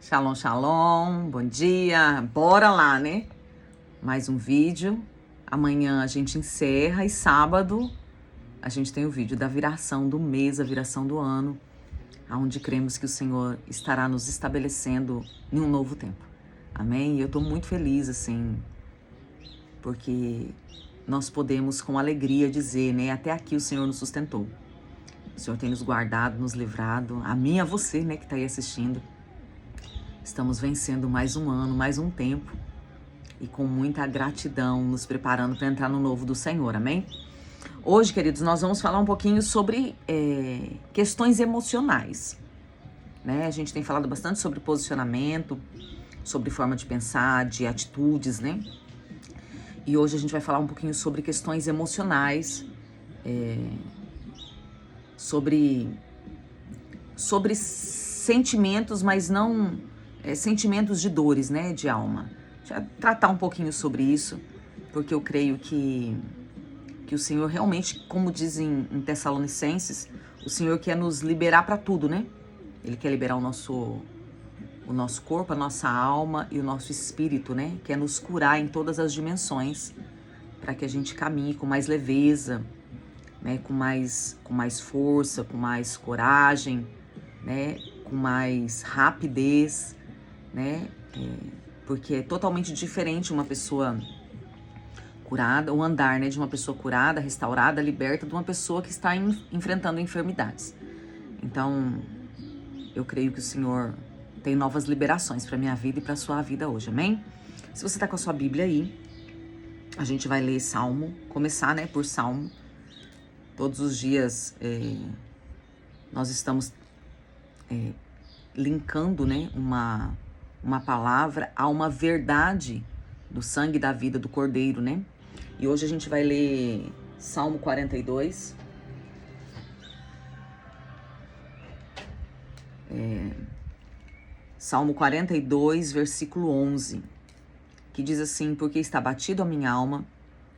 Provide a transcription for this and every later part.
Shalom, shalom, bom dia, bora lá, né? Mais um vídeo, amanhã a gente encerra e sábado a gente tem o vídeo da viração do mês, a viração do ano, onde cremos que o Senhor estará nos estabelecendo em um novo tempo, amém? E eu tô muito feliz, assim, porque nós podemos com alegria dizer, né, até aqui o Senhor nos sustentou, o Senhor tem nos guardado, nos livrado, a mim e a você, né, que tá aí assistindo. Estamos vencendo mais um ano, mais um tempo e com muita gratidão nos preparando para entrar no novo do Senhor, amém? Hoje, queridos, nós vamos falar um pouquinho sobre questões emocionais, né? A gente tem falado bastante sobre posicionamento, sobre forma de pensar, de atitudes, né? E hoje a gente vai falar um pouquinho sobre questões emocionais, sobre sentimentos, mas não sentimentos de dores, né, de alma. Já tratar um pouquinho sobre isso, porque eu creio que o Senhor realmente, como diz em Tessalonicenses, o Senhor quer nos liberar para tudo, né? Ele quer liberar o nosso corpo, a nossa alma e o nosso espírito, né? Quer nos curar em todas as dimensões, para que a gente caminhe com mais leveza, né? Com mais força, com mais coragem, né? Com mais rapidez, né? Porque é totalmente diferente uma pessoa curada, o andar, né, de uma pessoa curada, restaurada, liberta, de uma pessoa que está enfrentando enfermidades. Então, eu creio que o Senhor tem novas liberações para minha vida e para sua vida hoje, amém? Se você está com a sua Bíblia aí, a gente vai ler Salmo, começar, né, por Salmo. Todos os dias nós estamos linkando, né, uma palavra a uma verdade do sangue da vida do Cordeiro, né? E hoje a gente vai ler Salmo 42. Salmo 42, versículo 11, que diz assim: porque está batido a minha alma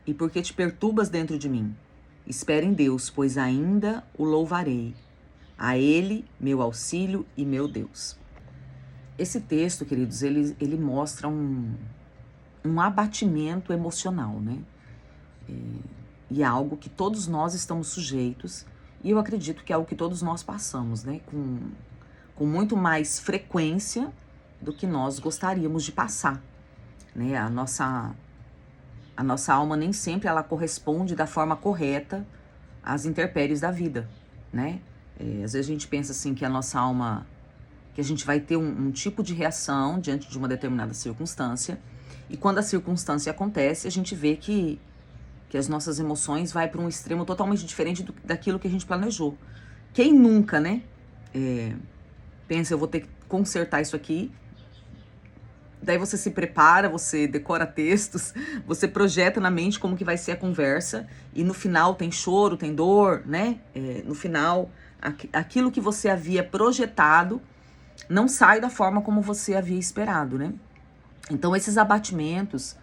e porque te perturbas dentro de mim. Espera em Deus, pois ainda o louvarei. A Ele, meu auxílio e meu Deus. Esse texto, queridos, ele mostra um abatimento emocional, né? E é algo que todos nós estamos sujeitos, e eu acredito que é algo que todos nós passamos, né? Com muito mais frequência do que nós gostaríamos de passar, né? A nossa alma nem sempre ela corresponde da forma correta às intempéries da vida, né? Às vezes a gente pensa assim que a nossa alma, que a gente vai ter um tipo de reação diante de uma determinada circunstância, e quando a circunstância acontece, a gente vê que as nossas emoções vai para um extremo totalmente diferente daquilo que a gente planejou. Quem nunca, né, pensa, eu vou ter que consertar isso aqui, daí você se prepara, você decora textos, você projeta na mente como que vai ser a conversa, e no final tem choro, tem dor, né, no final, aquilo que você havia projetado não sai da forma como você havia esperado, né? Então esses abatimentos,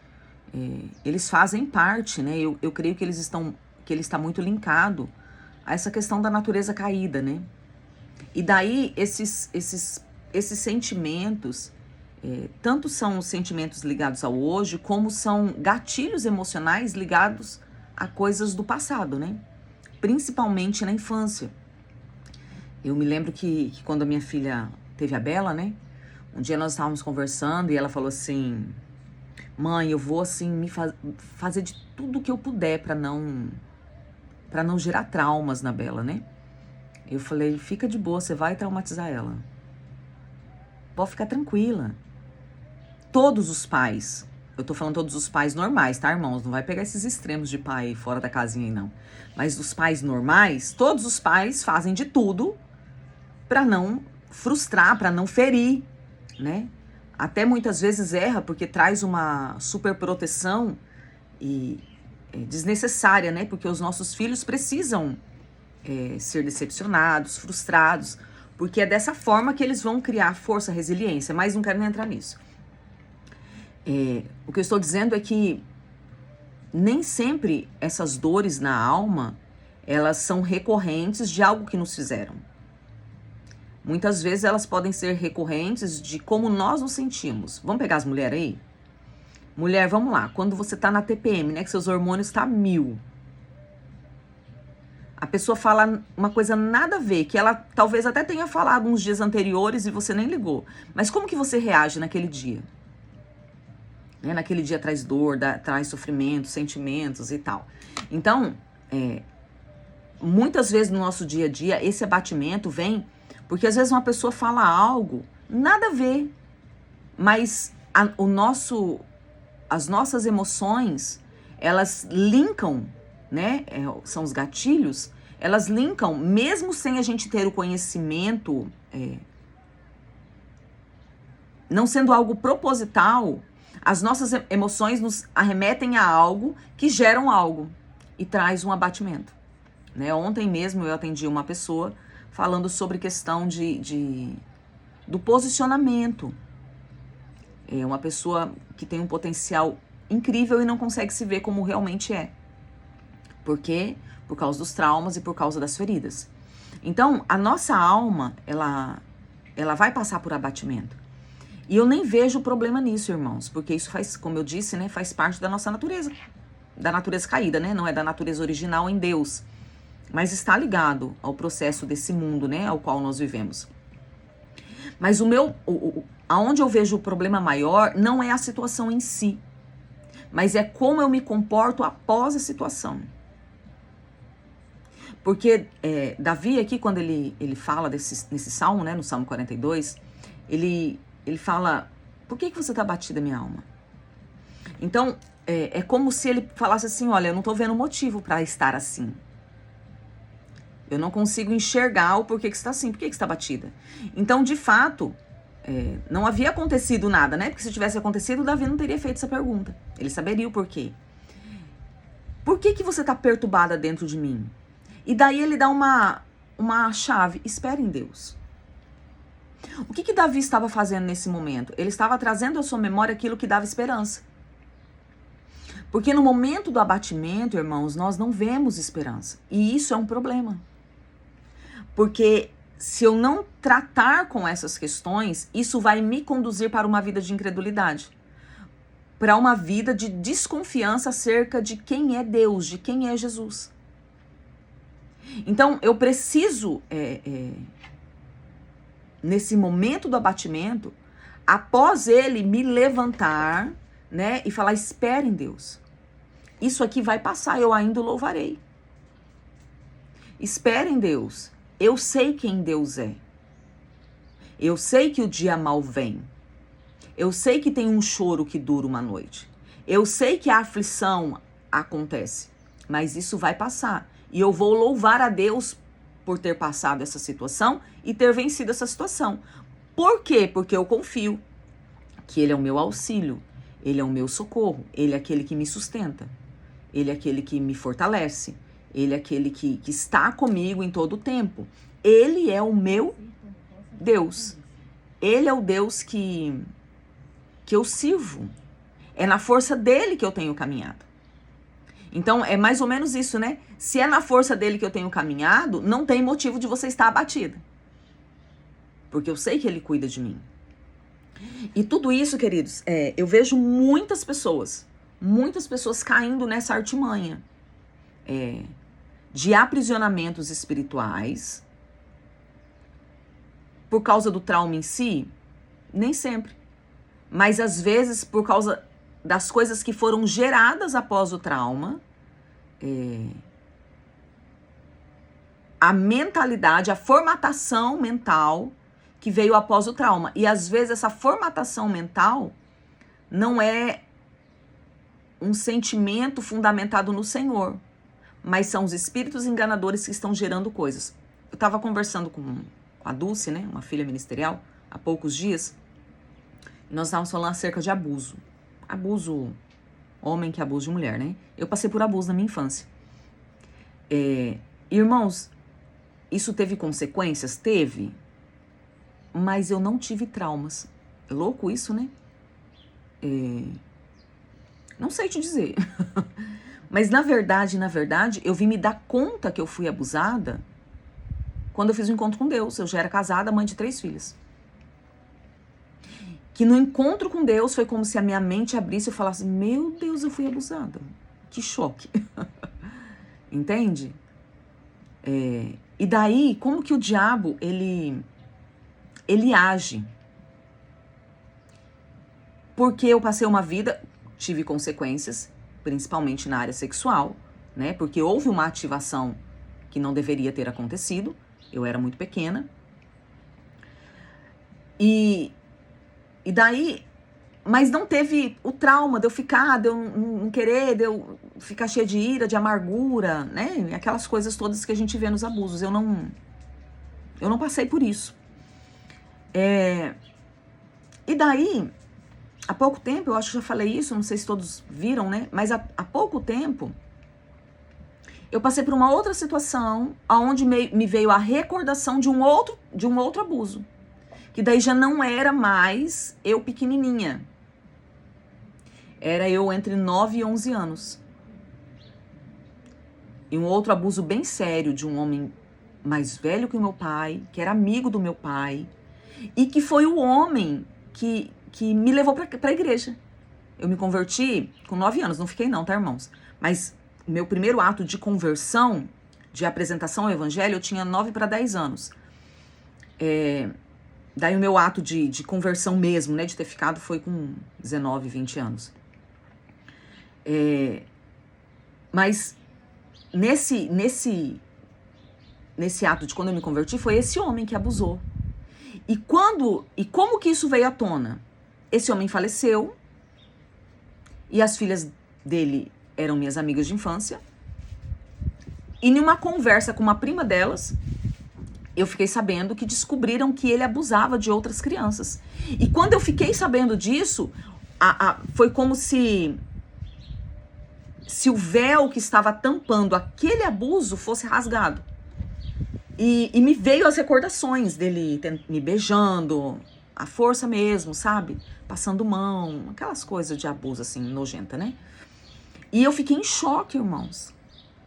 eles fazem parte, né? Eu creio que ele está muito linkado a essa questão da natureza caída, né? E daí esses sentimentos, tanto são sentimentos ligados ao hoje, como são gatilhos emocionais ligados a coisas do passado, né? Principalmente na infância. Eu me lembro que quando a minha filha teve a Bela, né? Um dia nós estávamos conversando e ela falou assim: mãe, eu vou assim fazer de tudo que eu puder para não gerar traumas na Bela, né? Eu falei: fica de boa, você vai traumatizar ela. Pode ficar tranquila. Todos os pais, eu tô falando todos os pais normais, tá, irmãos? Não vai pegar esses extremos de pai fora da casinha aí, não. Mas os pais normais, todos os pais fazem de tudo para não frustrar, para não ferir, né? Até muitas vezes erra porque traz uma super proteção e desnecessária, né? Porque os nossos filhos precisam ser decepcionados, frustrados, porque é dessa forma que eles vão criar força, resiliência, mas não quero nem entrar nisso. O que eu estou dizendo é que nem sempre essas dores na alma, elas são recorrentes de algo que nos fizeram. Muitas vezes elas podem ser recorrentes de como nós nos sentimos. Vamos pegar as mulheres aí? Mulher, vamos lá. Quando você tá na TPM, né? Que seus hormônios tá 1000. A pessoa fala uma coisa nada a ver, que ela talvez até tenha falado uns dias anteriores e você nem ligou. Mas como que você reage naquele dia? Né? Naquele dia traz dor, traz sofrimento, sentimentos e tal. Então, muitas vezes no nosso dia a dia, esse abatimento vem porque às vezes uma pessoa fala algo, nada a ver, mas as nossas emoções, elas linkam, né? São os gatilhos, elas linkam, mesmo sem a gente ter o conhecimento, não sendo algo proposital, as nossas emoções nos arremetem a algo que geram algo e traz um abatimento. Né? Ontem mesmo eu atendi uma pessoa falando sobre questão do posicionamento. É uma pessoa que tem um potencial incrível e não consegue se ver como realmente é. Por quê? Por causa dos traumas e por causa das feridas. Então, a nossa alma, ela vai passar por abatimento. E eu nem vejo problema nisso, irmãos, porque isso faz, como eu disse, né, faz parte da nossa natureza. Da natureza caída, né? Não é da natureza original em Deus. Mas está ligado ao processo desse mundo, né, ao qual nós vivemos. Mas aonde eu vejo o problema maior não é a situação em si, mas é como eu me comporto após a situação. Porque Davi aqui, quando ele fala nesse salmo, né, no Salmo 42, ele fala, por que você está abatida, minha alma? Então, é como se ele falasse assim, olha, eu não estou vendo motivo para estar assim. Eu não consigo enxergar o porquê que você está assim, por que você está batida. Então, de fato, não havia acontecido nada, né? Porque se tivesse acontecido, o Davi não teria feito essa pergunta. Ele saberia o porquê. Por que você está perturbada dentro de mim? E daí ele dá uma chave, espere em Deus. O que Davi estava fazendo nesse momento? Ele estava trazendo à sua memória aquilo que dava esperança. Porque no momento do abatimento, irmãos, nós não vemos esperança. E isso é um problema. Porque se eu não tratar com essas questões, isso vai me conduzir para uma vida de incredulidade. Para uma vida de desconfiança acerca de quem é Deus, de quem é Jesus. Então, eu preciso, nesse momento do abatimento, após ele me levantar, né, e falar, espere em Deus. Isso aqui vai passar, eu ainda o louvarei. Espere em Deus. Eu sei quem Deus é. Eu sei que o dia mal vem. Eu sei que tem um choro que dura uma noite. Eu sei que a aflição acontece. Mas isso vai passar. E eu vou louvar a Deus por ter passado essa situação e ter vencido essa situação. Por quê? Porque eu confio que Ele é o meu auxílio. Ele é o meu socorro. Ele é aquele que me sustenta. Ele é aquele que me fortalece. Ele é aquele que está comigo em todo o tempo. Ele é o meu Deus. Ele é o Deus que eu sirvo. É na força dele que eu tenho caminhado. Então, é mais ou menos isso, né? Se é na força dele que eu tenho caminhado, não tem motivo de você estar abatida. Porque eu sei que ele cuida de mim. E tudo isso, queridos, eu vejo muitas pessoas caindo nessa artimanha de aprisionamentos espirituais por causa do trauma em si, nem sempre. Mas às vezes por causa das coisas que foram geradas após o trauma, a mentalidade, a formatação mental que veio após o trauma. E às vezes essa formatação mental não é um sentimento fundamentado no Senhor, mas são os espíritos enganadores que estão gerando coisas. Eu estava conversando com a Dulce, né, uma filha ministerial, há poucos dias, e nós estávamos falando acerca de abuso. Abuso, homem que abusa de mulher, né? Eu passei por abuso na minha infância. Irmãos, isso teve consequências? Teve. Mas eu não tive traumas. É louco isso, né? Não sei te dizer. Mas na verdade, eu vim me dar conta que eu fui abusada quando eu fiz o encontro com Deus. Eu já era casada, mãe de 3 filhas. Que no encontro com Deus foi como se a minha mente abrisse e eu falasse, meu Deus, eu fui abusada. Que choque. Entende? E daí, como que o diabo, ele age? Porque eu passei uma vida, tive consequências, principalmente na área sexual, né? Porque houve uma ativação que não deveria ter acontecido. Eu era muito pequena. E daí, mas não teve o trauma de eu ficar, de eu não querer, de eu ficar cheia de ira, de amargura, né? Aquelas coisas todas que a gente vê nos abusos. Eu não passei por isso. E daí, há pouco tempo, eu acho que já falei isso, não sei se todos viram, né? Mas há pouco tempo, eu passei por uma outra situação, onde me veio a recordação de um outro abuso. Que daí já não era mais eu pequenininha. Era eu entre 9 e 11 anos. E um outro abuso bem sério de um homem mais velho que o meu pai, que era amigo do meu pai, e que foi o homem que me levou pra igreja. Eu me converti com 9 anos, não fiquei não, tá, irmãos? Mas o meu primeiro ato de conversão, de apresentação ao evangelho, eu tinha 9 para 10 anos. Daí o meu ato de conversão mesmo, né, de ter ficado, foi com 19, 20 anos. Mas nesse ato de quando eu me converti, foi esse homem que abusou. E como que isso veio à tona? Esse homem faleceu, e as filhas dele eram minhas amigas de infância. E numa conversa com uma prima delas, eu fiquei sabendo que descobriram que ele abusava de outras crianças. E quando eu fiquei sabendo disso, foi como se o véu que estava tampando aquele abuso fosse rasgado. E me veio as recordações dele me beijando, a força mesmo, sabe? Passando mão, aquelas coisas de abuso assim, nojenta, né? E eu fiquei em choque, irmãos.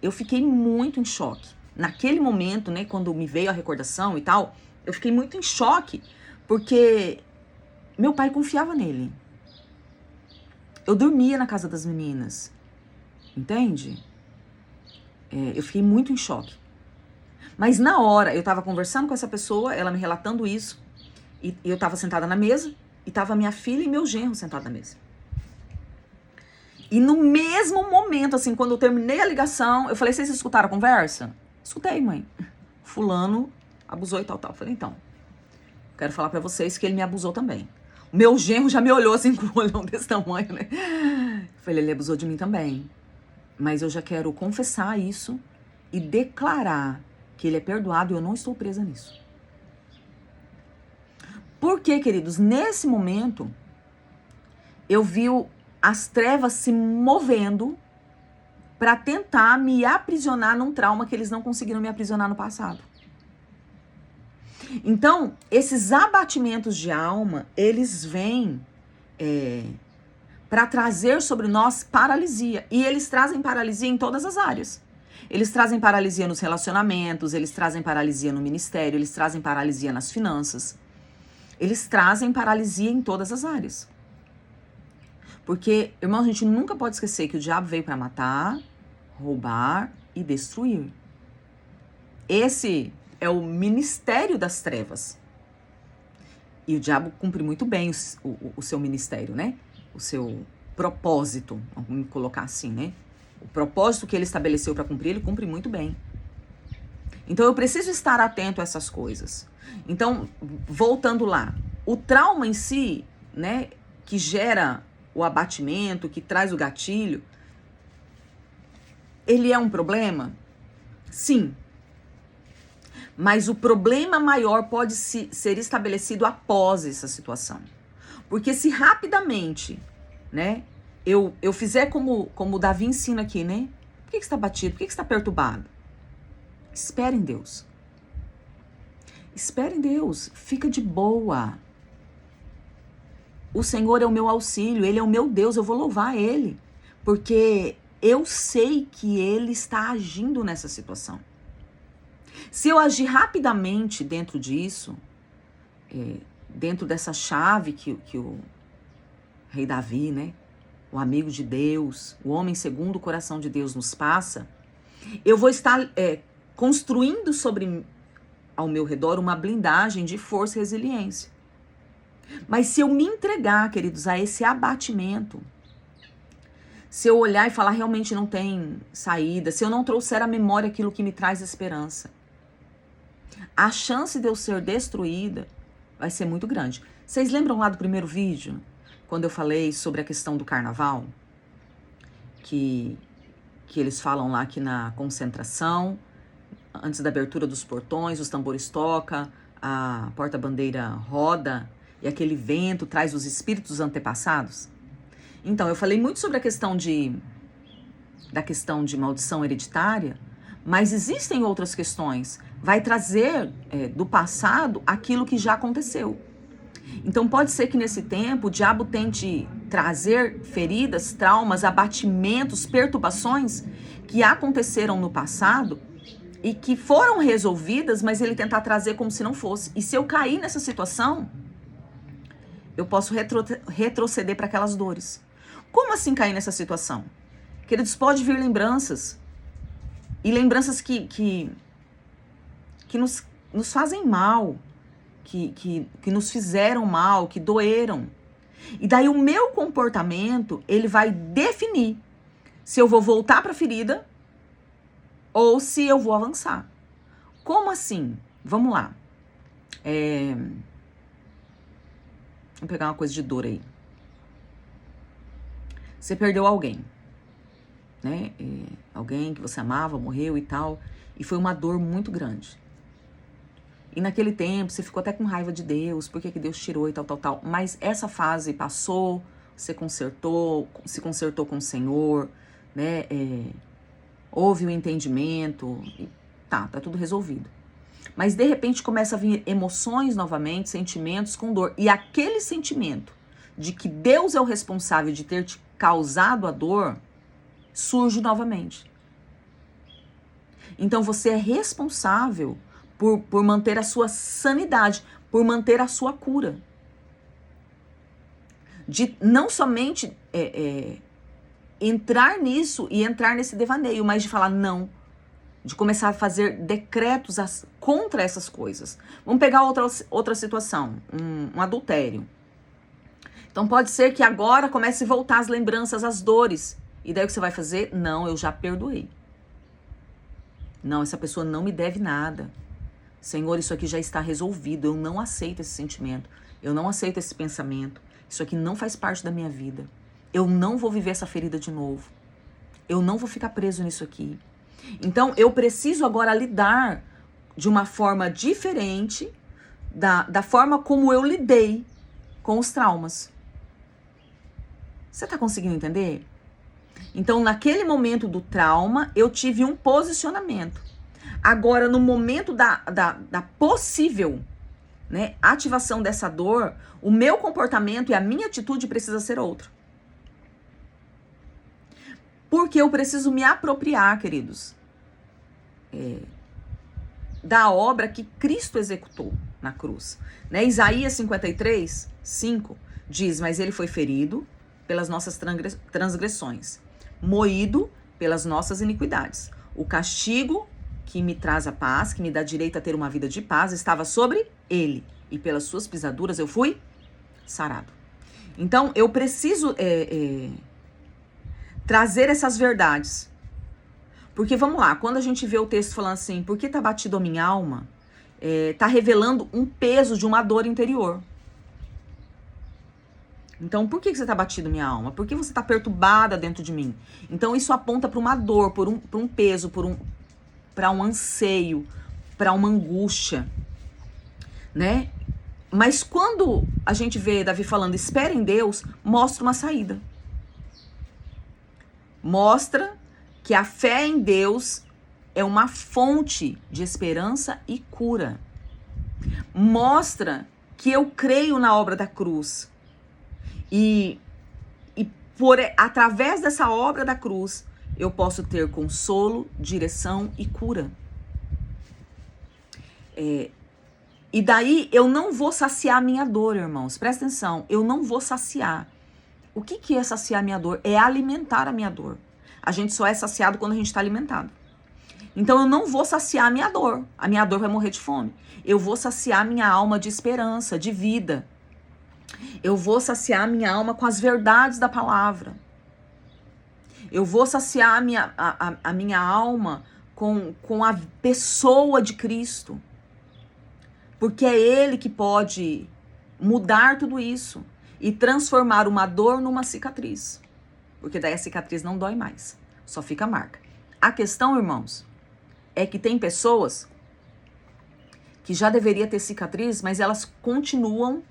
Eu fiquei muito em choque. Naquele momento, né, quando me veio a recordação e tal, eu fiquei muito em choque, porque meu pai confiava nele. Eu dormia na casa das meninas, entende? Eu fiquei muito em choque. Mas na hora, eu tava conversando com essa pessoa, ela me relatando isso, e eu tava sentada na mesa, e tava minha filha e meu genro sentados na mesa. E no mesmo momento, assim, quando eu terminei a ligação, eu falei, vocês escutaram a conversa? Escutei, mãe. Fulano abusou e tal. Eu falei, então, quero falar pra vocês que ele me abusou também. O meu genro já me olhou assim com um olhão desse tamanho, né? Eu falei, ele abusou de mim também. Mas eu já quero confessar isso e declarar que ele é perdoado e eu não estou presa nisso. Porque, queridos, nesse momento, eu vi as trevas se movendo para tentar me aprisionar num trauma que eles não conseguiram me aprisionar no passado. Então, esses abatimentos de alma, eles vêm para trazer sobre nós paralisia. E eles trazem paralisia em todas as áreas. Eles trazem paralisia nos relacionamentos, eles trazem paralisia no ministério, eles trazem paralisia nas finanças. Eles trazem paralisia em todas as áreas. Porque, irmãos, a gente nunca pode esquecer que o diabo veio para matar, roubar e destruir. Esse é o ministério das trevas. E o diabo cumpre muito bem o seu ministério, né? O seu propósito, vamos colocar assim, né? O propósito que ele estabeleceu para cumprir, ele cumpre muito bem. Então eu preciso estar atento a essas coisas. Então, voltando lá, o trauma em si, né, que gera o abatimento, que traz o gatilho, ele é um problema? Sim. Mas o problema maior pode ser estabelecido após essa situação. Porque se rapidamente, né, eu fizer como o Davi ensina aqui, né? Por que você está batido? Por que você está perturbado? Espere em Deus. Espere em Deus. Fica de boa. O Senhor é o meu auxílio. Ele é o meu Deus. Eu vou louvar Ele. Porque eu sei que Ele está agindo nessa situação. Se eu agir rapidamente dentro disso, dentro dessa chave que o rei Davi, né, o amigo de Deus, o homem segundo o coração de Deus nos passa, eu vou estar construindo ao meu redor uma blindagem de força e resiliência. Mas se eu me entregar, queridos, a esse abatimento, se eu olhar e falar realmente não tem saída, se eu não trouxer à memória aquilo que me traz esperança, a chance de eu ser destruída vai ser muito grande. Vocês lembram lá do primeiro vídeo, quando eu falei sobre a questão do carnaval? Que eles falam lá que na concentração, antes da abertura dos portões, os tambores tocam, a porta-bandeira roda e aquele vento traz os espíritos antepassados. Então, eu falei muito sobre a questão da questão de maldição hereditária, mas existem outras questões. Vai trazer do passado aquilo que já aconteceu. Então, pode ser que nesse tempo o diabo tente trazer feridas, traumas, abatimentos, perturbações que aconteceram no passado e que foram resolvidas, mas ele tentar trazer como se não fosse. E se eu cair nessa situação, eu posso retroceder para aquelas dores. Como assim cair nessa situação? Queridos, pode vir lembranças. E lembranças que nos fazem mal, que nos fizeram mal, que doeram. E daí o meu comportamento, ele vai definir se eu vou voltar para a ferida ou se eu vou avançar. Como assim? Vamos lá. Vou pegar uma coisa de dor aí. Você perdeu alguém, né? Alguém que você amava, morreu e tal. E foi uma dor muito grande. E naquele tempo você ficou até com raiva de Deus, por que Deus tirou e tal, tal, tal. Mas essa fase passou, você se consertou com o Senhor, né? Houve o entendimento, e tá tudo resolvido. Mas de repente começa a vir emoções novamente, sentimentos com dor. E aquele sentimento de que Deus é o responsável de ter te causado a dor, surge novamente. Então você é responsável por manter a sua sanidade, por manter a sua cura. De não somente entrar nisso e entrar nesse devaneio, mas de falar não. De começar a fazer decretos contra essas coisas. Vamos pegar outra situação, um adultério. Então pode ser que agora comece a voltar as lembranças, as dores. E daí o que você vai fazer? Não, eu já perdoei. Não, essa pessoa não me deve nada. Senhor, isso aqui já está resolvido. Eu não aceito esse sentimento. Eu não aceito esse pensamento. Isso aqui não faz parte da minha vida. Eu não vou viver essa ferida de novo. Eu não vou ficar preso nisso aqui. Então, eu preciso agora lidar de uma forma diferente da forma como eu lidei com os traumas. Você está conseguindo entender? Então, naquele momento do trauma, eu tive um posicionamento. Agora, no momento da possível, né, ativação dessa dor, o meu comportamento e a minha atitude precisa ser outro. Porque eu preciso me apropriar, queridos, da obra que Cristo executou na cruz. Né? Isaías 53, 5 diz, mas ele foi ferido pelas nossas transgressões, moído pelas nossas iniquidades. O castigo que me traz a paz, que me dá direito a ter uma vida de paz, estava sobre ele. E pelas suas pisaduras eu fui sarado. Então, eu preciso trazer essas verdades. Porque, vamos lá, quando a gente vê o texto falando assim, por que tá batido a minha alma? Tá revelando um peso de uma dor interior. Então, por que você tá batido minha alma? Por que você tá perturbada dentro de mim? Então, isso aponta para uma dor, para um peso, para um anseio, para uma angústia, né? Mas quando a gente vê Davi falando, espera em Deus, mostra uma saída. Mostra que a fé em Deus é uma fonte de esperança e cura. Mostra que eu creio na obra da cruz. E através dessa obra da cruz, eu posso ter consolo, direção e cura. E daí eu não vou saciar a minha dor, irmãos. Presta atenção, eu não vou saciar. O que é saciar a minha dor? É alimentar a minha dor. A gente só é saciado quando a gente está alimentado. Então eu não vou saciar a minha dor. A minha dor vai morrer de fome. Eu vou saciar minha alma de esperança, de vida. Eu vou saciar minha alma com as verdades da palavra. Eu vou saciar a minha alma com a pessoa de Cristo. Porque é Ele que pode mudar tudo isso e transformar uma dor numa cicatriz. Porque daí a cicatriz não dói mais, só fica a marca. A questão, irmãos, é que tem pessoas que já deveria ter cicatriz, mas elas continuam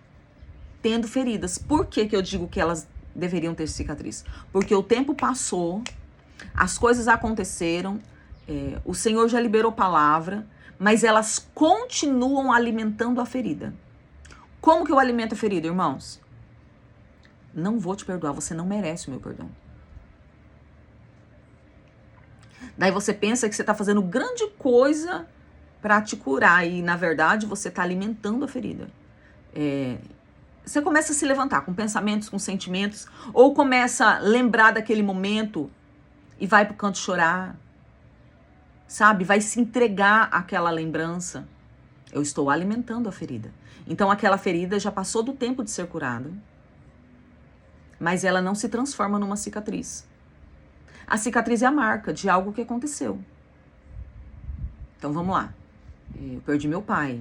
tendo feridas. Por que eu digo que elas deveriam ter cicatriz? Porque o tempo passou, as coisas aconteceram, o Senhor já liberou palavra, mas elas continuam alimentando a ferida. Como que eu alimento a ferida, irmãos? Não vou te perdoar, você não merece o meu perdão. Daí você pensa que você está fazendo grande coisa para te curar e, na verdade, você está alimentando a ferida. Você começa a se levantar com pensamentos, com sentimentos, ou começa a lembrar daquele momento e vai pro canto chorar, sabe? Vai se entregar àquela lembrança. Eu estou alimentando a ferida. Então aquela ferida já passou do tempo de ser curada, mas ela não se transforma numa cicatriz. A cicatriz é a marca de algo que aconteceu. Então vamos lá. Eu perdi meu pai.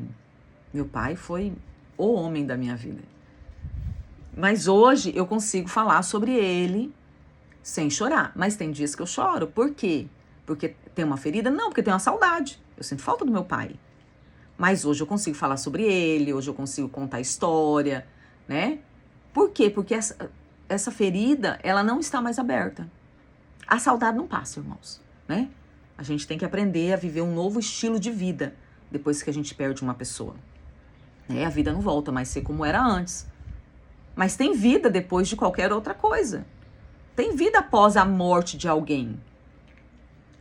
Meu pai foi o homem da minha vida. Mas hoje eu consigo falar sobre ele sem chorar. Mas tem dias que eu choro. Por quê? Porque tem uma ferida? Não, porque tem uma saudade. Eu sinto falta do meu pai. Mas hoje eu consigo falar sobre ele, hoje eu consigo contar a história, né? Por quê? Porque essa ferida, ela não está mais aberta. A saudade não passa, irmãos, né? A gente tem que aprender a viver um novo estilo de vida depois que a gente perde uma pessoa. A vida não volta mais a ser como era antes. Mas tem vida depois de qualquer outra coisa. Tem vida após a morte de alguém.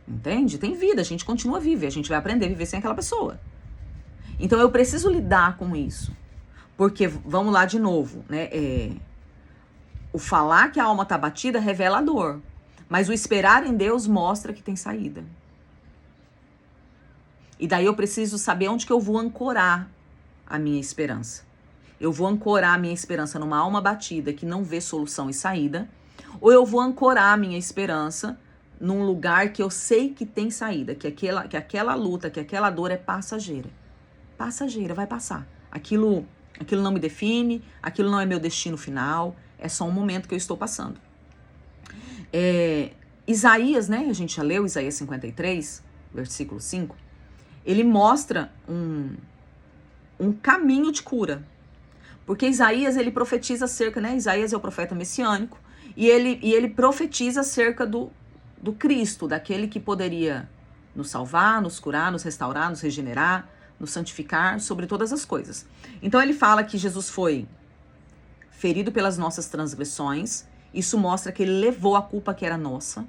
Entende? Tem vida, a gente continua viva, a gente vai aprender a viver sem aquela pessoa. Então eu preciso lidar com isso. Porque, vamos lá de novo, né? O falar que a alma está batida revela a dor. Mas o esperar em Deus mostra que tem saída. E daí eu preciso saber onde que eu vou ancorar a minha esperança. Eu vou ancorar a minha esperança numa alma batida que não vê solução e saída, ou eu vou ancorar a minha esperança num lugar que eu sei que tem saída, que aquela luta, que aquela dor é passageira. Passageira, vai passar. Aquilo não me define, aquilo não é meu destino final, é só um momento que eu estou passando. Isaías, né? A gente já leu Isaías 53, versículo 5. Ele mostra um caminho de cura. Porque Isaías, ele profetiza acerca, né? Isaías é o profeta messiânico. E ele profetiza acerca do Cristo, daquele que poderia nos salvar, nos curar, nos restaurar, nos regenerar, nos santificar sobre todas as coisas. Então ele fala que Jesus foi ferido pelas nossas transgressões. Isso mostra que ele levou a culpa que era nossa.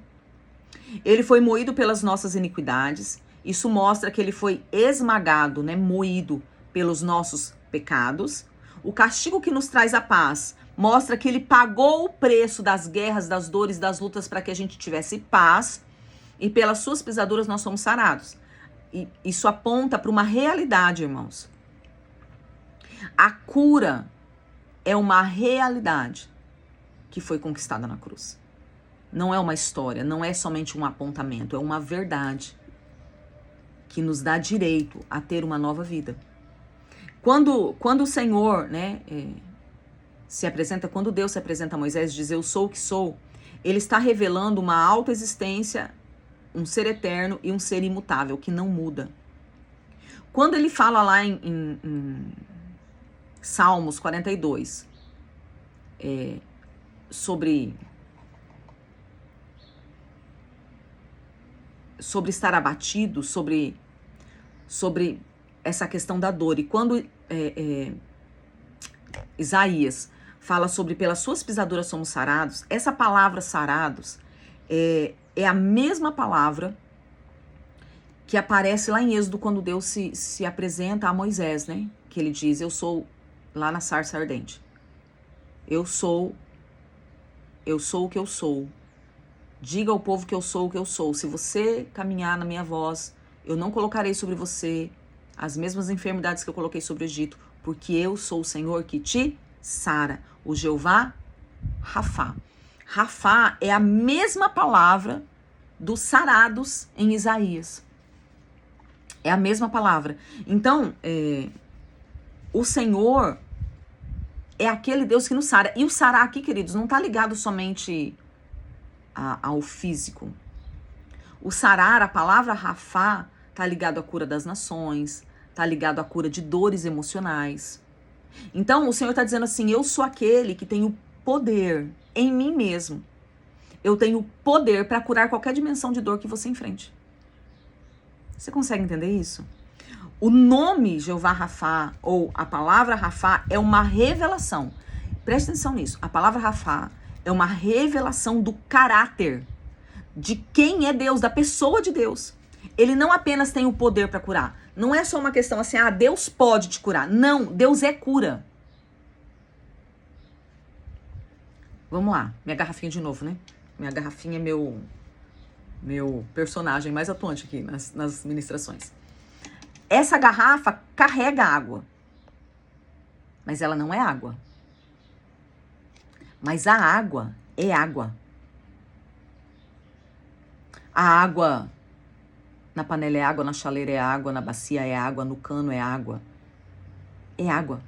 Ele foi moído pelas nossas iniquidades. Isso mostra que ele foi esmagado, né, moído pelos nossos pecados. O castigo que nos traz a paz mostra que ele pagou o preço das guerras, das dores, das lutas para que a gente tivesse paz. E pelas suas pisaduras nós somos sarados. E isso aponta para uma realidade, irmãos. A cura é uma realidade que foi conquistada na cruz. Não é uma história, não é somente um apontamento, é uma verdade que nos dá direito a ter uma nova vida. Quando o Senhor, né, se apresenta, quando Deus se apresenta a Moisés e diz, eu sou o que sou, ele está revelando uma autoexistência, um ser eterno e um ser imutável, que não muda. Quando ele fala lá em Salmos 42, sobre estar abatido, sobre essa questão da dor. E quando Isaías fala sobre pelas suas pisaduras somos sarados, essa palavra sarados é a mesma palavra que aparece lá em Êxodo, quando Deus se apresenta a Moisés, né? Que ele diz, eu sou, lá na sarça ardente, eu sou o que eu sou. Diga ao povo que eu sou o que eu sou. Se você caminhar na minha voz, eu não colocarei sobre você as mesmas enfermidades que eu coloquei sobre o Egito, porque eu sou o Senhor que te sara, o Jeová Rafá. Rafá é a mesma palavra dos sarados em Isaías. É a mesma palavra. Então, o Senhor é aquele Deus que nos sara. E o sarar aqui, queridos, não está ligado somente ao físico. O sarar, a palavra Rafá, está ligado à cura das nações, está ligado à cura de dores emocionais. Então, o Senhor está dizendo assim, eu sou aquele que tem o poder em mim mesmo. Eu tenho poder para curar qualquer dimensão de dor que você enfrente. Você consegue entender isso? O nome Jeová Rafá, ou a palavra Rafá, é uma revelação. Presta atenção nisso. A palavra Rafá é uma revelação do caráter de quem é Deus, da pessoa de Deus. Ele não apenas tem o poder para curar. Não é só uma questão assim, Deus pode te curar. Não, Deus é cura. Vamos lá, minha garrafinha de novo, né? Minha garrafinha é meu personagem mais atuante aqui nas ministrações. Essa garrafa carrega água, mas ela não é água. Mas a água é água. A água na panela é água, na chaleira é água, na bacia é água, no cano é água. É água.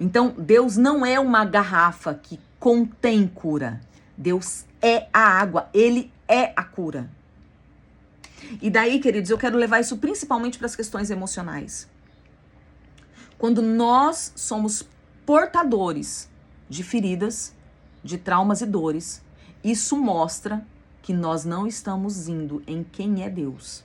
Então, Deus não é uma garrafa que contém cura. Deus é a água, Ele é a cura. E daí, queridos, eu quero levar isso principalmente para as questões emocionais. Quando nós somos portadores de feridas, de traumas e dores, isso mostra que nós não estamos indo em quem é Deus.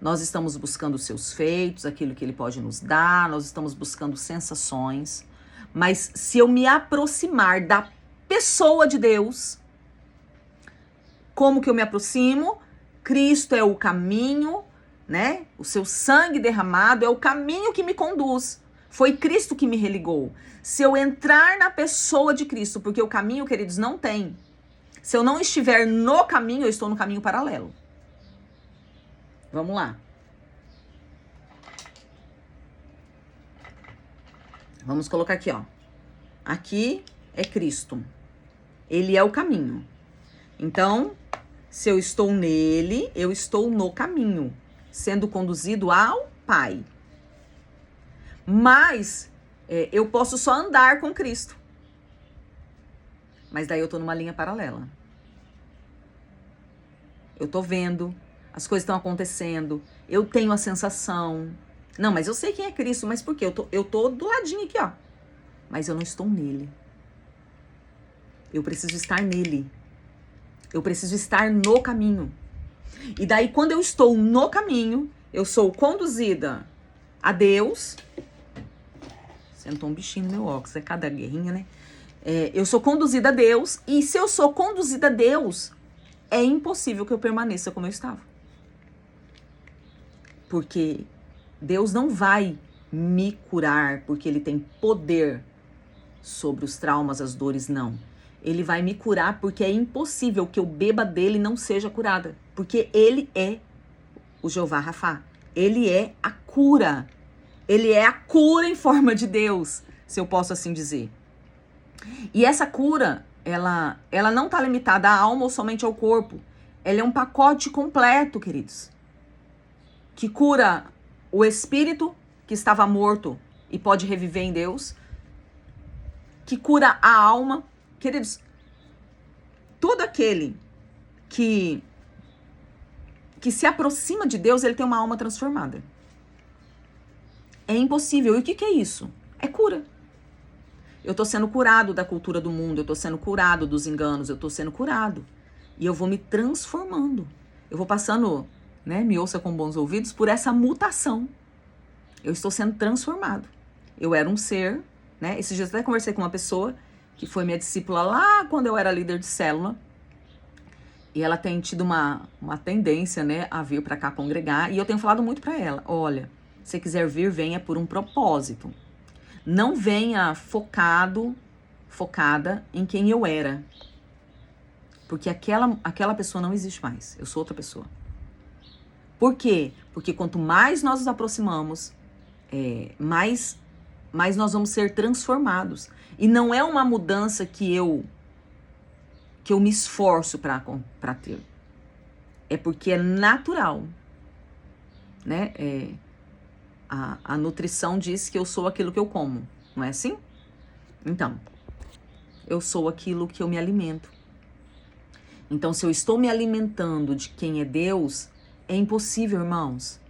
Nós estamos buscando os seus feitos, aquilo que Ele pode nos dar, nós estamos buscando sensações, mas se eu me aproximar da pessoa de Deus, como que eu me aproximo? Cristo é o caminho, né? O seu sangue derramado é o caminho que me conduz. Foi Cristo que me religou. Se eu entrar na pessoa de Cristo, porque o caminho, queridos, não tem. Se eu não estiver no caminho, eu estou no caminho paralelo. Vamos lá. Vamos colocar aqui, ó. Aqui é Cristo. Ele é o caminho. Então, se eu estou nele, eu estou no caminho, sendo conduzido ao Pai. Mas eu posso só andar com Cristo. Mas daí eu tô numa linha paralela. Eu tô vendo, as coisas estão acontecendo, eu tenho a sensação. Não, mas eu sei quem é Cristo, mas por quê? Eu tô do ladinho aqui, ó. Mas eu não estou nele. Eu preciso estar nele. Eu preciso estar no caminho. E daí, quando eu estou no caminho, eu sou conduzida a Deus. Sentou um bichinho no meu óculos, é cada guerrinha, né? Eu sou conduzida a Deus. E se eu sou conduzida a Deus, é impossível que eu permaneça como eu estava. Porque Deus não vai me curar porque Ele tem poder sobre os traumas, as dores, não. Ele vai me curar porque é impossível que eu beba dele e não seja curada. Porque Ele é o Jeová Rafá. Ele é a cura. Ele é a cura em forma de Deus, se eu posso assim dizer. E essa cura, ela não está limitada à alma ou somente ao corpo. Ela é um pacote completo, queridos. Que cura o espírito que estava morto e pode reviver em Deus. Que cura a alma. Queridos, todo aquele que se aproxima de Deus, ele tem uma alma transformada. É impossível. E o que é isso? É cura. Eu tô sendo curado da cultura do mundo, eu tô sendo curado dos enganos, eu tô sendo curado. E eu vou me transformando. Eu vou passando, né, me ouça com bons ouvidos, por essa mutação. Eu estou sendo transformado. Eu era um ser, né? Esses dias eu até conversei com uma pessoa que foi minha discípula lá quando eu era líder de célula. E ela tem tido uma tendência, né, a vir para cá congregar. E eu tenho falado muito para ela, olha, se quiser vir, venha por um propósito. Não venha focada em quem eu era. Porque aquela pessoa não existe mais. Eu sou outra pessoa. Por quê? Porque quanto mais nós nos aproximamos, mais nós vamos ser transformados. E não é uma mudança que eu me esforço para ter. É porque é natural. Né? A nutrição diz que eu sou aquilo que eu como. Não é assim? Então, eu sou aquilo que eu me alimento. Então, se eu estou me alimentando de quem é Deus, é impossível, irmãos.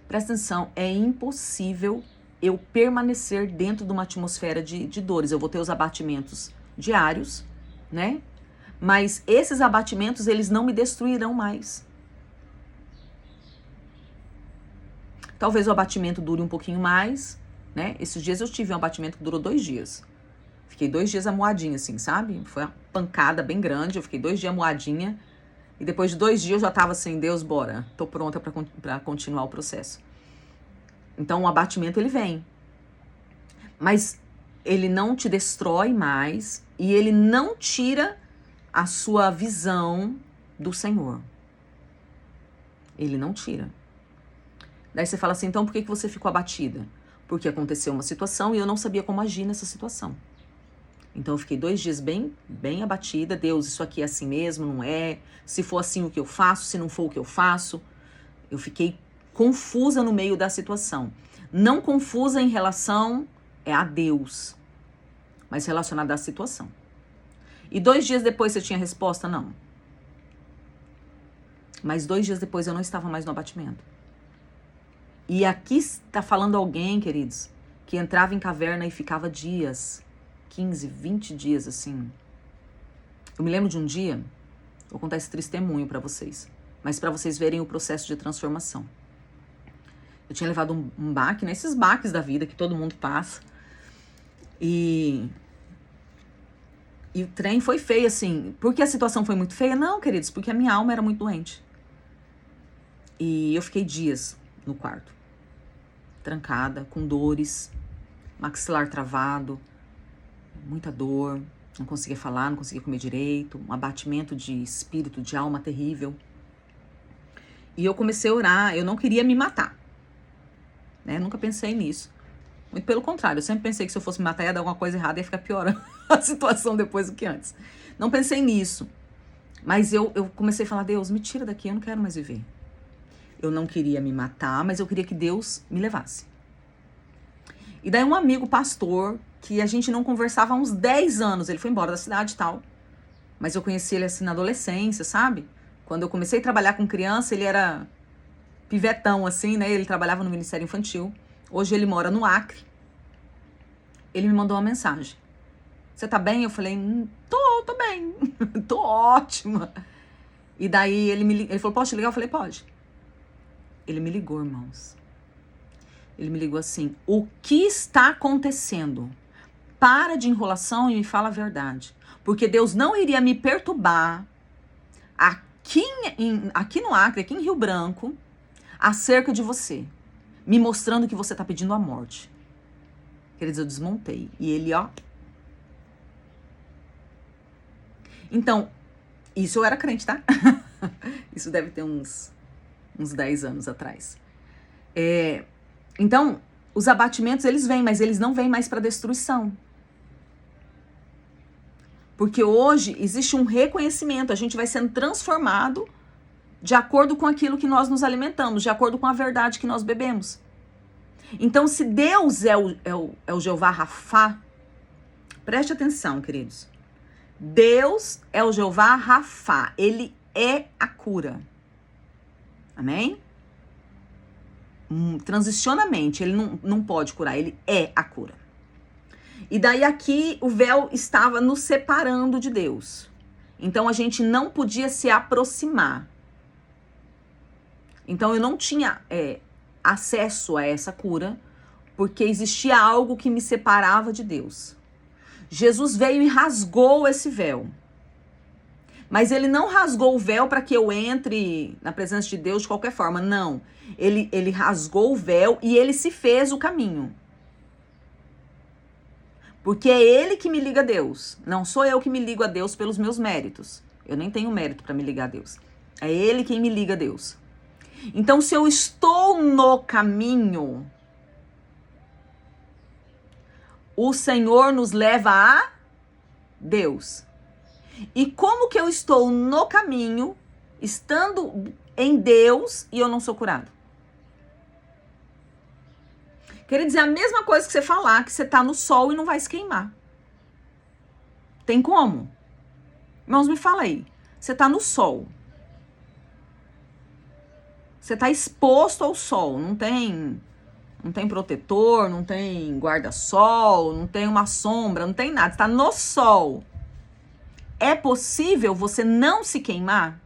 Presta atenção, é impossível eu permanecer dentro de uma atmosfera de dores. Eu vou ter os abatimentos diários, né? Mas esses abatimentos, eles não me destruirão mais. Talvez o abatimento dure um pouquinho mais, né? Esses dias eu tive um abatimento que durou 2 dias. Fiquei 2 dias amuadinha, assim, sabe? Foi uma pancada bem grande, eu fiquei 2 dias amuadinha. E depois de 2 dias eu já tava assim, Deus, bora. Tô pronta pra continuar o processo. Então o abatimento, ele vem. Mas ele não te destrói mais e ele não tira a sua visão do Senhor. Ele não tira. Daí você fala assim, então por que você ficou abatida? Porque aconteceu uma situação e eu não sabia como agir nessa situação. Então eu fiquei 2 dias bem abatida. Deus, isso aqui é assim mesmo, não é? Se for assim, o que eu faço? Se não for, o que eu faço? Eu fiquei confusa no meio da situação. Não confusa em relação a Deus, mas relacionada à situação. E 2 dias depois você tinha resposta? Não. Mas 2 dias depois eu não estava mais no abatimento. E aqui está falando alguém, queridos, que entrava em caverna e ficava dias, 15, 20 dias assim. Eu me lembro de um dia, vou contar esse testemunho para vocês, mas para vocês verem o processo de transformação. Eu tinha levado um baque, né? Esses baques da vida que todo mundo passa. E o trem foi feio, assim. Por que a situação foi muito feia? Não, queridos, porque a minha alma era muito doente. E eu fiquei dias no quarto, trancada, com dores, maxilar travado, muita dor, não conseguia falar, não conseguia comer direito, um abatimento de espírito, de alma terrível. E eu comecei a orar, eu não queria me matar, né? Nunca pensei nisso. Muito pelo contrário, eu sempre pensei que se eu fosse me matar ia dar alguma coisa errada e ia ficar piorando a situação depois do que antes. Não pensei nisso, mas eu comecei a falar, Deus, me tira daqui, eu não quero mais viver. Eu não queria me matar, mas eu queria que Deus me levasse. E daí um amigo pastor, que a gente não conversava há uns 10 anos, ele foi embora da cidade e tal, mas eu conheci ele assim na adolescência, sabe? Quando eu comecei a trabalhar com criança, ele era pivetão assim, né? Ele trabalhava no Ministério Infantil. Hoje ele mora no Acre. Ele me mandou uma mensagem. Você tá bem? Eu falei, tô bem, tô ótima. E daí ele falou, posso te ligar? Eu falei, pode. Ele me ligou, irmãos. Ele me ligou assim, o que está acontecendo? Para de enrolação e me fala a verdade. Porque Deus não iria me perturbar aqui no Acre, aqui em Rio Branco, acerca de você, me mostrando que você está pedindo a morte. Queridos, eu desmontei. E ele, ó. Então, isso eu era crente, tá? Isso deve ter uns 10 anos atrás. Então, os abatimentos, eles vêm, mas eles não vêm mais para destruição. Porque hoje existe um reconhecimento, a gente vai sendo transformado de acordo com aquilo que nós nos alimentamos, de acordo com a verdade que nós bebemos. Então, se Deus é o Jeová Rafá, preste atenção, queridos. Deus é o Jeová Rafá, ele é a cura. Amém? Transicionamente, ele não pode curar, ele é a cura. E daí aqui o véu estava nos separando de Deus. Então a gente não podia se aproximar. Então eu não tinha acesso a essa cura, porque existia algo que me separava de Deus. Jesus veio e rasgou esse véu. Mas ele não rasgou o véu para que eu entre na presença de Deus de qualquer forma. Não. Ele rasgou o véu e ele se fez o caminho. Porque é ele que me liga a Deus. Não sou eu que me ligo a Deus pelos meus méritos. Eu nem tenho mérito para me ligar a Deus. É ele quem me liga a Deus. Então, se eu estou no caminho, o Senhor nos leva a Deus. E como que eu estou no caminho, estando em Deus, e eu não sou curado? Quer dizer, a mesma coisa que você falar que você tá no sol e não vai se queimar. Tem como? Irmãos, me fala aí. Você tá no sol. Você tá exposto ao sol. Não tem protetor, não tem guarda-sol, não tem uma sombra, não tem nada. Você tá no sol. É possível você não se queimar?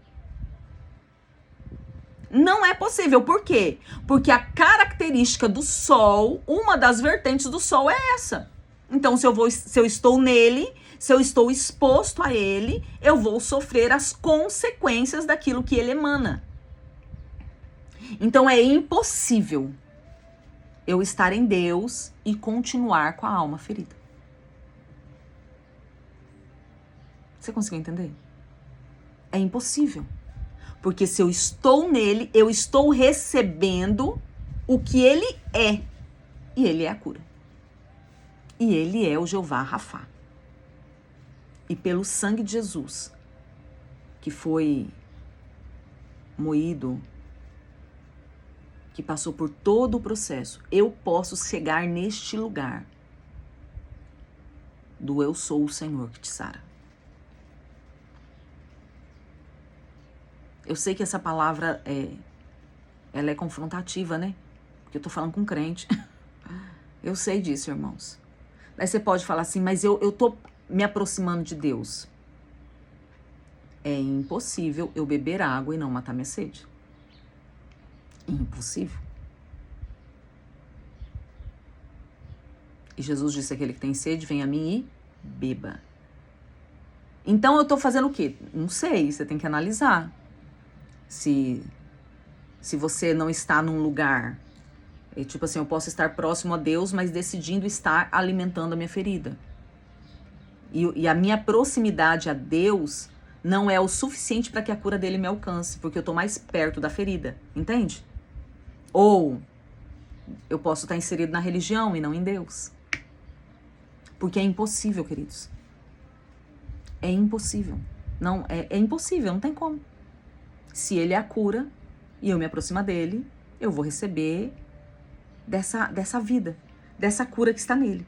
Não é possível. Por quê? Porque a característica do sol, uma das vertentes do sol é essa. Então, se eu estou nele, se eu estou exposto a ele, eu vou sofrer as consequências daquilo que ele emana. Então, é impossível eu estar em Deus e continuar com a alma ferida. Você conseguiu entender? É impossível. Porque se eu estou nele, eu estou recebendo o que ele é. E ele é a cura. E ele é o Jeová Rafá. E pelo sangue de Jesus, que foi moído, que passou por todo o processo, eu posso chegar neste lugar do eu sou o Senhor que te sara. Eu sei que essa palavra ela é confrontativa, né? Porque eu tô falando com crente. Eu sei disso, irmãos. Daí você pode falar assim, mas eu tô me aproximando de Deus. É impossível eu beber água e não matar minha sede. Impossível. E Jesus disse, aquele que tem sede, vem a mim e beba. Então eu tô fazendo o quê? Não sei, você tem que analisar. Se você não está num lugar, tipo assim, eu posso estar próximo a Deus, mas decidindo estar alimentando a minha ferida. E a minha proximidade a Deus não é o suficiente para que a cura dele me alcance, porque eu estou mais perto da ferida, entende? Ou eu posso estar inserido na religião e não em Deus. Porque é impossível, queridos. É impossível. Não, é impossível, não tem como. Se ele é a cura e eu me aproximo dele, eu vou receber dessa vida, dessa cura que está nele.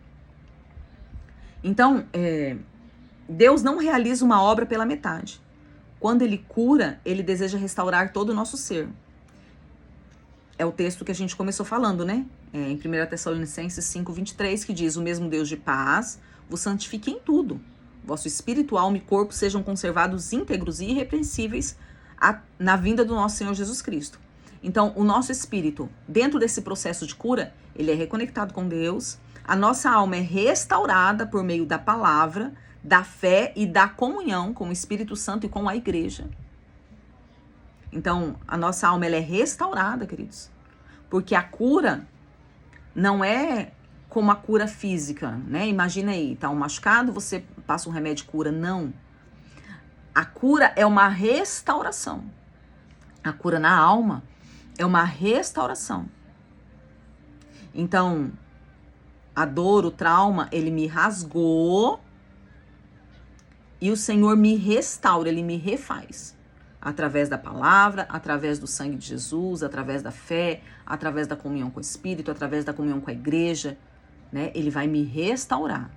Então, Deus não realiza uma obra pela metade. Quando ele cura, ele deseja restaurar todo o nosso ser. É o texto que a gente começou falando, né? Em 1 Tessalonicenses 5:23, que diz, o mesmo Deus de paz vos santifique em tudo. Vosso espírito, alma e corpo sejam conservados íntegros e irrepreensíveis na vinda do nosso Senhor Jesus Cristo. Então, o nosso espírito, dentro desse processo de cura, ele é reconectado com Deus, a nossa alma é restaurada por meio da palavra, da fé e da comunhão com o Espírito Santo e com a igreja. Então, a nossa alma ela é restaurada, queridos, porque a cura não é como a cura física, né? Imagina aí, tá um machucado, você passa um remédio de cura, não. A cura é uma restauração. A cura na alma é uma restauração. Então, a dor, o trauma, ele me rasgou e o Senhor me restaura, ele me refaz. Através da palavra, através do sangue de Jesus, através da fé, através da comunhão com o Espírito, através da comunhão com a igreja, né? Ele vai me restaurar.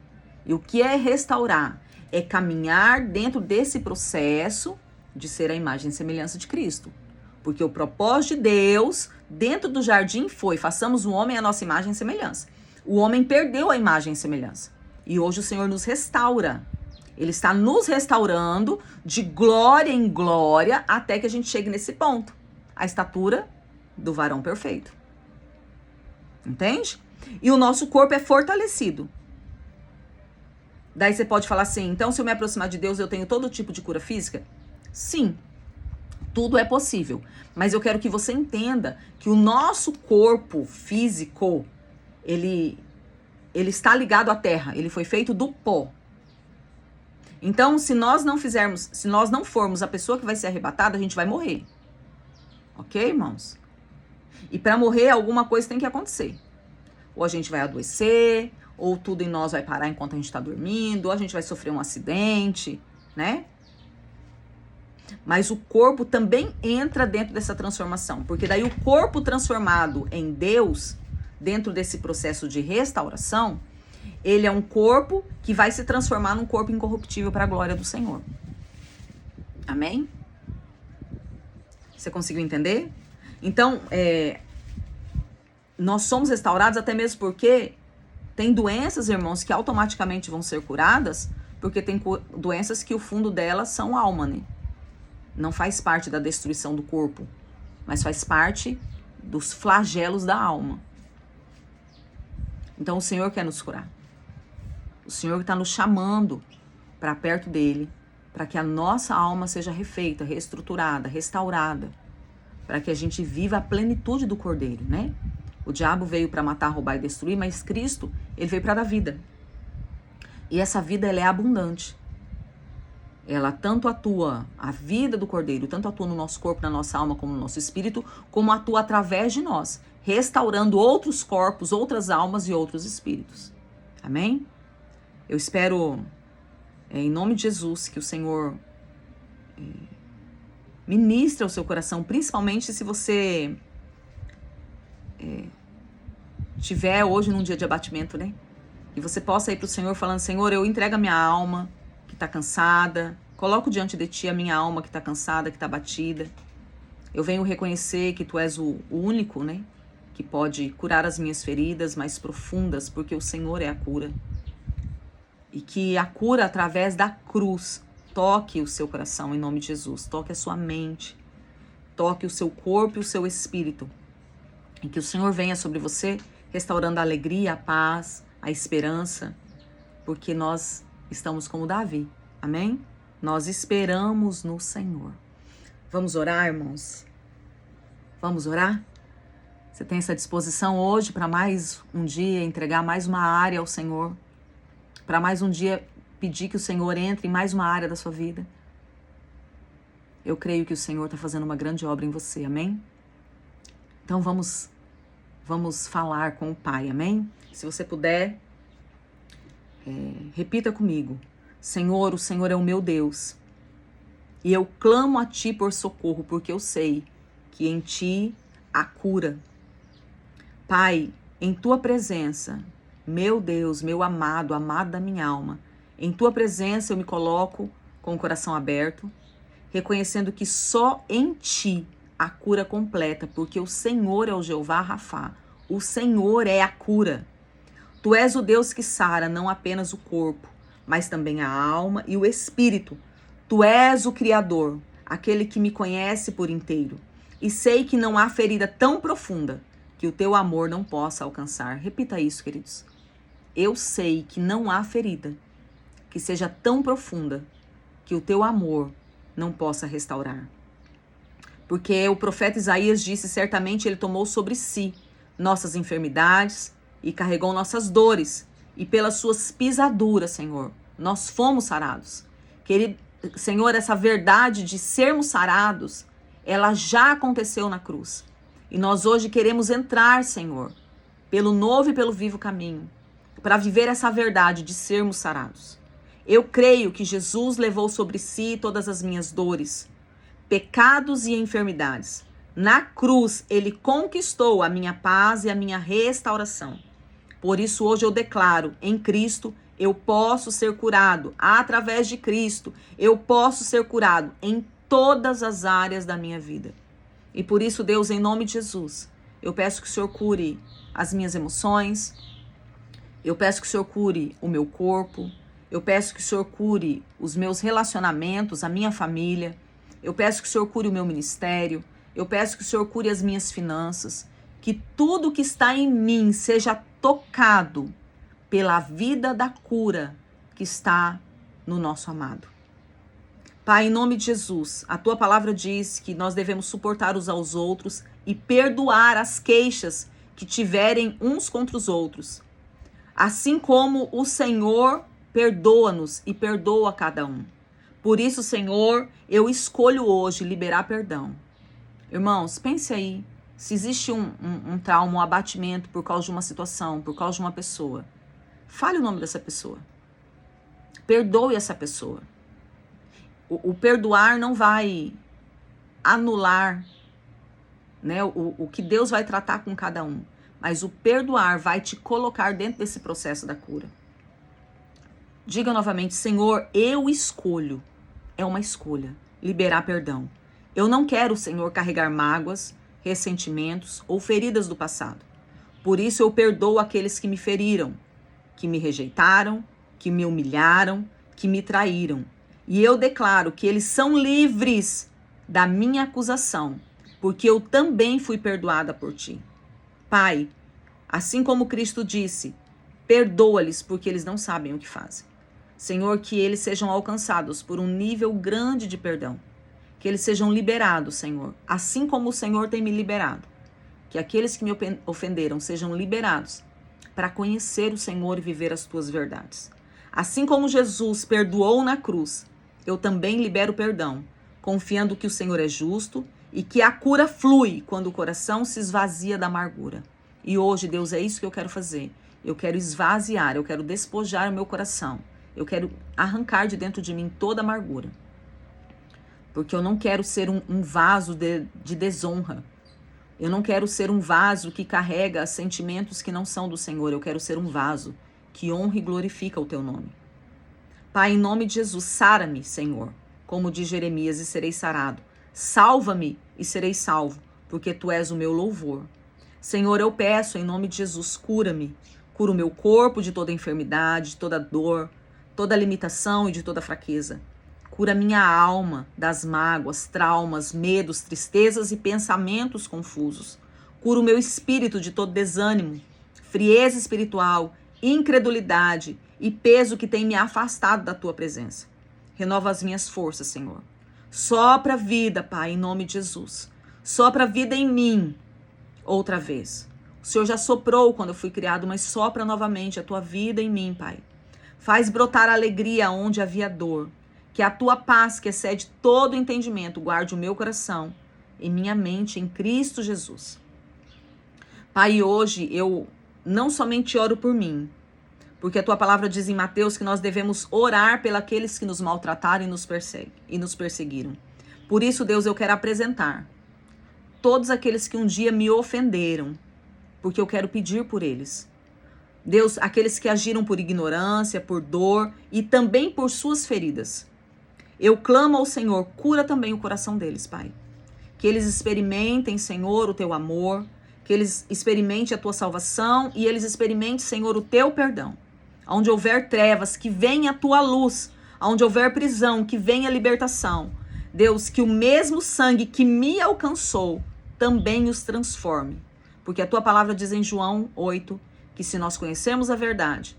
E o que é restaurar? É caminhar dentro desse processo de ser a imagem e semelhança de Cristo. Porque o propósito de Deus dentro do jardim foi, façamos o homem a nossa imagem e semelhança. O homem perdeu a imagem e semelhança. E hoje o Senhor nos restaura. Ele está nos restaurando de glória em glória até que a gente chegue nesse ponto. A estatura do varão perfeito. Entende? E o nosso corpo é fortalecido. Daí você pode falar assim, então se eu me aproximar de Deus eu tenho todo tipo de cura física? Sim, tudo é possível, mas eu quero que você entenda que o nosso corpo físico, ele está ligado à terra, ele foi feito do pó. Então, se nós não formos a pessoa que vai ser arrebatada, a gente vai morrer. Ok, irmãos? E para morrer, alguma coisa tem que acontecer. Ou a gente vai adoecer, ou tudo em nós vai parar enquanto a gente está dormindo, ou a gente vai sofrer um acidente, né? Mas o corpo também entra dentro dessa transformação, porque daí o corpo transformado em Deus, dentro desse processo de restauração, ele é um corpo que vai se transformar num corpo incorruptível para a glória do Senhor. Amém? Você conseguiu entender? Então, nós somos restaurados até mesmo porque tem doenças, irmãos, que automaticamente vão ser curadas, porque tem doenças que o fundo delas são alma, né? Não faz parte da destruição do corpo, mas faz parte dos flagelos da alma. Então o Senhor quer nos curar. O Senhor está nos chamando para perto dele, para que a nossa alma seja refeita, reestruturada, restaurada, para que a gente viva a plenitude do Cordeiro, né? O diabo veio para matar, roubar e destruir, mas Cristo, ele veio para dar vida. E essa vida, ela é abundante. Ela tanto atua, a vida do Cordeiro, tanto atua no nosso corpo, na nossa alma, como no nosso espírito, como atua através de nós, restaurando outros corpos, outras almas e outros espíritos. Amém? Eu espero, em nome de Jesus, que o Senhor ministre ao seu coração, principalmente se você tiver hoje num dia de abatimento, né? E você possa ir para o Senhor falando, Senhor, eu entrego a minha alma, que está cansada, coloco diante de ti a minha alma que está cansada, que está abatida. Eu venho reconhecer que tu és o único, né, que pode curar as minhas feridas mais profundas, porque o Senhor é a cura. E que a cura através da cruz toque o seu coração em nome de Jesus, toque a sua mente, toque o seu corpo e o seu espírito. E que o Senhor venha sobre você restaurando a alegria, a paz, a esperança, porque nós estamos como Davi, amém? Nós esperamos no Senhor. Vamos orar, irmãos? Vamos orar? Você tem essa disposição hoje para mais um dia entregar mais uma área ao Senhor? Para mais um dia pedir que o Senhor entre em mais uma área da sua vida? Eu creio que o Senhor está fazendo uma grande obra em você, amém? Então vamos falar com o Pai, amém? Se você puder, repita comigo. Senhor, o Senhor é o meu Deus, e eu clamo a Ti por socorro, porque eu sei que em Ti há cura. Pai, em Tua presença, meu Deus, meu amado, amado da minha alma, em Tua presença eu me coloco com o coração aberto, reconhecendo que só em Ti há cura completa, porque o Senhor é o Jeová Rafá, o Senhor é a cura. Tu és o Deus que sara não apenas o corpo, mas também a alma e o espírito. Tu és o Criador, aquele que me conhece por inteiro. E sei que não há ferida tão profunda que o teu amor não possa alcançar. Repita isso, queridos. Eu sei que não há ferida que seja tão profunda que o teu amor não possa restaurar. Porque o profeta Isaías disse, certamente ele tomou sobre si nossas enfermidades e carregou nossas dores, e pelas suas pisaduras, Senhor, nós fomos sarados. Querido Senhor, essa verdade de sermos sarados, ela já aconteceu na cruz. E nós hoje queremos entrar, Senhor, pelo novo e pelo vivo caminho, para viver essa verdade de sermos sarados. Eu creio que Jesus levou sobre si todas as minhas dores, pecados e enfermidades. Na cruz, ele conquistou a minha paz e a minha restauração. Por isso, hoje eu declaro, em Cristo, eu posso ser curado. Através de Cristo, eu posso ser curado em todas as áreas da minha vida. E por isso, Deus, em nome de Jesus, eu peço que o Senhor cure as minhas emoções, eu peço que o Senhor cure o meu corpo, eu peço que o Senhor cure os meus relacionamentos, a minha família, eu peço que o Senhor cure o meu ministério, eu peço que o Senhor cure as minhas finanças, que tudo que está em mim seja tocado pela vida da cura que está no nosso amado. Pai, em nome de Jesus, a tua palavra diz que nós devemos suportar uns aos outros e perdoar as queixas que tiverem uns contra os outros. Assim como o Senhor perdoa-nos e perdoa cada um. Por isso, Senhor, eu escolho hoje liberar perdão. Irmãos, pense aí, se existe um trauma, um abatimento por causa de uma situação, por causa de uma pessoa, fale o nome dessa pessoa. Perdoe essa pessoa. O perdoar não vai anular, né, o que Deus vai tratar com cada um. Mas o perdoar vai te colocar dentro desse processo da cura. Diga novamente, Senhor, eu escolho. É uma escolha. Liberar perdão. Eu não quero, Senhor, carregar mágoas, ressentimentos ou feridas do passado. Por isso eu perdoo aqueles que me feriram, que me rejeitaram, que me humilharam, que me traíram. E eu declaro que eles são livres da minha acusação, porque eu também fui perdoada por ti. Pai, assim como Cristo disse, perdoa-lhes porque eles não sabem o que fazem. Senhor, que eles sejam alcançados por um nível grande de perdão. Que eles sejam liberados, Senhor, assim como o Senhor tem me liberado. Que aqueles que me ofenderam sejam liberados para conhecer o Senhor e viver as tuas verdades. Assim como Jesus perdoou na cruz, eu também libero perdão, confiando que o Senhor é justo e que a cura flui quando o coração se esvazia da amargura. E hoje, Deus, é isso que eu quero fazer. Eu quero esvaziar, eu quero despojar o meu coração. Eu quero arrancar de dentro de mim toda a amargura. Porque eu não quero ser um vaso de desonra. Eu não quero ser um vaso que carrega sentimentos que não são do Senhor. Eu quero ser um vaso que honra e glorifica o teu nome. Pai, em nome de Jesus, sara-me, Senhor, como diz Jeremias, e serei sarado. Salva-me e serei salvo, porque tu és o meu louvor. Senhor, eu peço em nome de Jesus, cura-me. Cura o meu corpo de toda enfermidade, de toda dor, toda limitação e de toda fraqueza. Cura minha alma das mágoas, traumas, medos, tristezas e pensamentos confusos. Cura o meu espírito de todo desânimo, frieza espiritual, incredulidade e peso que tem me afastado da tua presença. Renova as minhas forças, Senhor. Sopra a vida, Pai, em nome de Jesus. Sopra a vida em mim outra vez. O Senhor já soprou quando eu fui criado, mas sopra novamente a tua vida em mim, Pai. Faz brotar alegria onde havia dor. Que a tua paz, que excede todo entendimento, guarde o meu coração e minha mente em Cristo Jesus. Pai, hoje eu não somente oro por mim, porque a tua palavra diz em Mateus que nós devemos orar pelos que nos maltrataram e nos perseguiram. Por isso, Deus, eu quero apresentar todos aqueles que um dia me ofenderam, porque eu quero pedir por eles. Deus, aqueles que agiram por ignorância, por dor e também por suas feridas. Eu clamo ao Senhor, cura também o coração deles, Pai. Que eles experimentem, Senhor, o teu amor, que eles experimentem a tua salvação e eles experimentem, Senhor, o teu perdão. Onde houver trevas, que venha a tua luz. Onde houver prisão, que venha a libertação. Deus, que o mesmo sangue que me alcançou também os transforme. Porque a tua palavra diz em João 8, que se nós conhecermos a verdade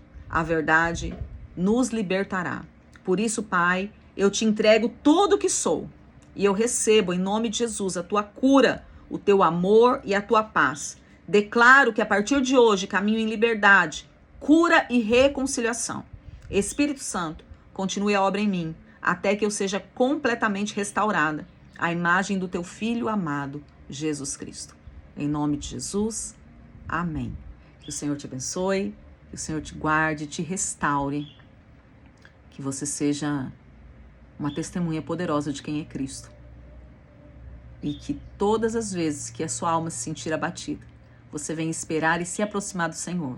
nos libertará. Por isso, Pai, eu te entrego tudo o que sou e eu recebo em nome de Jesus a tua cura, o teu amor e a tua paz. Declaro que a partir de hoje caminho em liberdade, cura e reconciliação. Espírito Santo, continue a obra em mim até que eu seja completamente restaurada à imagem do teu Filho amado, Jesus Cristo. Em nome de Jesus, amém. Que o Senhor te abençoe, que o Senhor te guarde, te restaure, que você seja uma testemunha poderosa de quem é Cristo. E que todas as vezes que a sua alma se sentir abatida, você venha esperar e se aproximar do Senhor,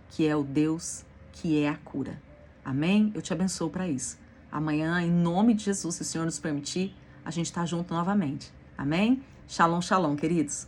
que é o Deus que é a cura. Amém? Eu te abençoo para isso. Amanhã, em nome de Jesus, se o Senhor nos permitir, a gente está junto novamente. Amém? Shalom, shalom, queridos.